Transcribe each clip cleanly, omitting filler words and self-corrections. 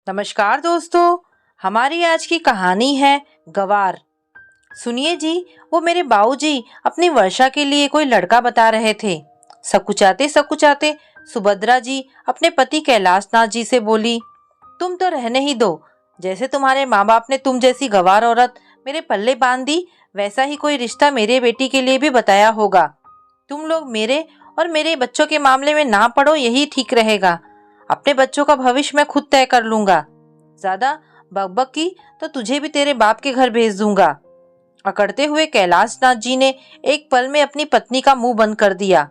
नमस्कार दोस्तों, हमारी आज की कहानी है गवार। सुनिए जी, वो मेरे बाऊजी अपनी वर्षा के लिए कोई लड़का बता रहे थे। सकुचाते सकुचाते सुभद्रा जी अपने पति कैलाशनाथ जी से बोली, तुम तो रहने ही दो। जैसे तुम्हारे माँ बाप ने तुम जैसी गवार औरत मेरे पल्ले बांध दी, वैसा ही कोई रिश्ता मेरे बेटी के लिए भी बताया होगा। तुम लोग मेरे और मेरे बच्चों के मामले में ना पड़ो, यही ठीक रहेगा। अपने बच्चों का भविष्य मैं खुद तय कर लूंगा। ज्यादा बकबक की तो तुझे भी तेरे बाप के घर भेज दूंगा। अकड़ते हुए कैलाशनाथ जी ने एक पल में अपनी पत्नी का मुंह बंद कर दिया।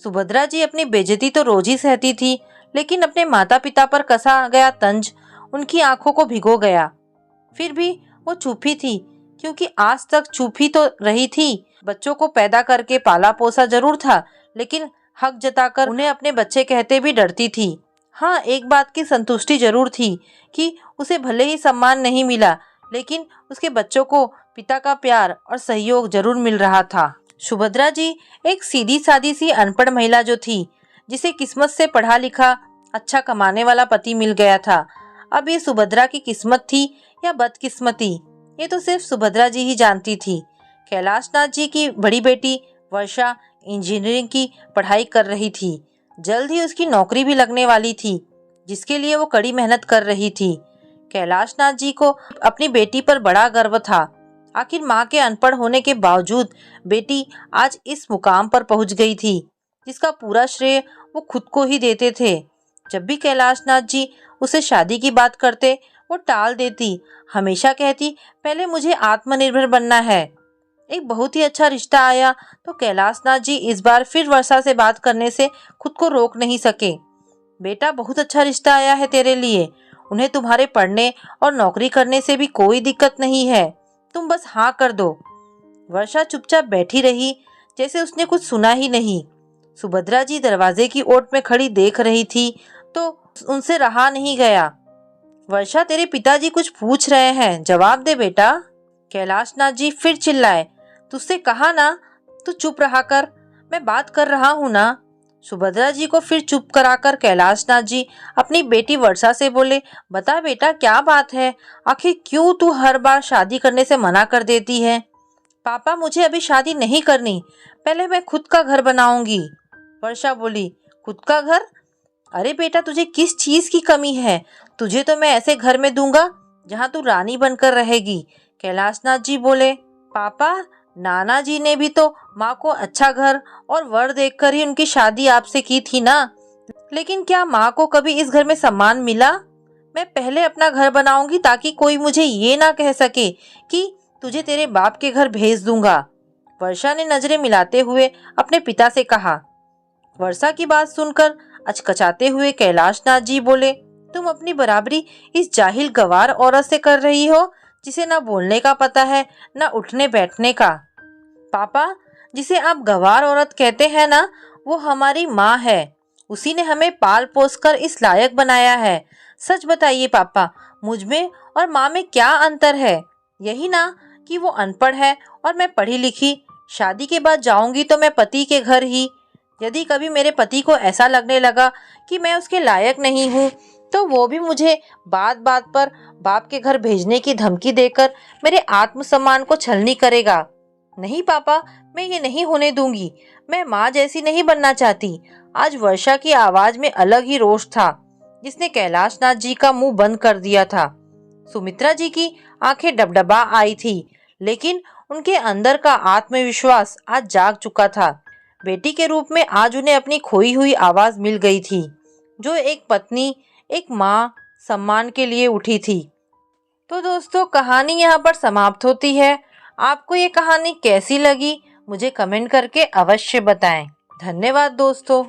सुभद्रा जी अपनी बेइज्जती तो रोज ही सहती थी, लेकिन अपने माता पिता पर कसा गया तंज उनकी आंखों को भिगो गया। फिर भी वो चुप ही थी, क्योंकि आज तक चुप ही तो रही थी। बच्चों को पैदा करके पाला पोसा जरूर था, लेकिन हक जताकर उन्हें अपने बच्चे कहते भी डरती थी। हाँ, एक बात की संतुष्टि जरूर थी कि उसे भले ही सम्मान नहीं मिला, लेकिन उसके बच्चों को पिता का प्यार और सहयोग जरूर मिल रहा था। सुभद्रा जी एक सीधी सादी सी अनपढ़ महिला जो थी, जिसे किस्मत से पढ़ा लिखा अच्छा कमाने वाला पति मिल गया था। अब ये सुभद्रा की किस्मत थी या बदकिस्मती, ये तो सिर्फ सुभद्रा जी ही जानती थी। कैलाशनाथ जी की बड़ी बेटी वर्षा इंजीनियरिंग की पढ़ाई कर रही थी। जल्द ही उसकी नौकरी भी लगने वाली थी, जिसके लिए वो कड़ी मेहनत कर रही थी। कैलाशनाथ जी को अपनी बेटी पर बड़ा गर्व था। आखिर माँ के अनपढ़ होने के बावजूद बेटी आज इस मुकाम पर पहुंच गई थी, जिसका पूरा श्रेय वो खुद को ही देते थे। जब भी कैलाशनाथ जी उसे शादी की बात करते, वो टाल देती। हमेशा कहती, पहले मुझे आत्मनिर्भर बनना है। एक बहुत ही अच्छा रिश्ता आया तो कैलाशनाथ जी इस बार फिर वर्षा से बात करने से खुद को रोक नहीं सके। बेटा, बहुत अच्छा रिश्ता आया है तेरे लिए। उन्हें तुम्हारे पढ़ने और नौकरी करने से भी कोई दिक्कत नहीं है। तुम बस हाँ कर दो। वर्षा चुपचाप बैठी रही, जैसे उसने कुछ सुना ही नहीं। सुभद्रा जी दरवाजे की ओट में खड़ी देख रही थी तो उनसे रहा नहीं गया। वर्षा, तेरे पिताजी कुछ पूछ रहे हैं, जवाब दे बेटा। कैलाशनाथ जी फिर चिल्लाए, तुझसे कहा ना तू चुप रहा कर, मैं बात कर रहा हूँ ना। सुभद्रा जी को फिर चुप कराकर कैलाशनाथ जी अपनी बेटी वर्षा से बोले, बता बेटा, क्या बात है? आखिर क्यों तू हर बार शादी करने से मना कर देती है? पापा, मुझे अभी शादी नहीं करनी, पहले मैं खुद का घर बनाऊंगी। वर्षा बोली, खुद का घर? अरे बेटा, तुझे किस चीज की कमी है? तुझे तो मैं ऐसे घर में दूंगा जहाँ तू रानी बनकर रहेगी। कैलाशनाथ जी बोले, पापा, नाना जी ने भी तो माँ को अच्छा घर और वर देखकर ही उनकी शादी आपसे की थी ना। लेकिन क्या माँ को कभी इस घर में सम्मान मिला? मैं पहले अपना घर बनाऊंगी ताकि कोई मुझे ये ना कह सके कि तुझे तेरे बाप के घर भेज दूंगा। वर्षा ने नजरें मिलाते हुए अपने पिता से कहा। वर्षा की बात सुनकर अचकचाते हुए कैलाशनाथ जी बोले, तुम अपनी बराबरी इस जाहिल गवार औरत से कर रही हो, जिसे ना बोलने का पता है ना उठने बैठने का। पापा, जिसे आप गवार औरत कहते हैं ना, वो हमारी माँ है। उसी ने हमें पाल पोस कर इस लायक बनाया है। सच बताइए पापा, मुझ में और माँ में क्या अंतर है? यही ना कि वो अनपढ़ है और मैं पढ़ी लिखी। शादी के बाद जाऊंगी तो मैं पति के घर ही। यदि कभी मेरे पति को ऐसा लगने लगा कि मैं उसके लायक नहीं हूँ, तो वो भी मुझे बात बात पर बाप के घर भेजने की धमकी देकर मेरे आत्मसम्मान को छलनी करेगा। नहीं पापा, मैं ये नहीं होने दूंगी। मैं माँ जैसी नहीं बनना चाहती। आज वर्षा की आवाज में अलग ही रोष था, जिसने कैलाशनाथ जी का मुंह बंद कर दिया था। सुमित्रा जी की आंखें डबडबा आई थी, लेकिन उनके अंदर का आत्मविश्वास आज जाग चुका था। बेटी के रूप में आज उन्हें अपनी खोई हुई आवाज मिल गई थी, जो एक पत्नी, एक माँ सम्मान के लिए उठी थी। तो दोस्तों, कहानी यहाँ पर समाप्त होती है। आपको ये कहानी कैसी लगी, मुझे कमेंट करके अवश्य बताएं। धन्यवाद दोस्तों।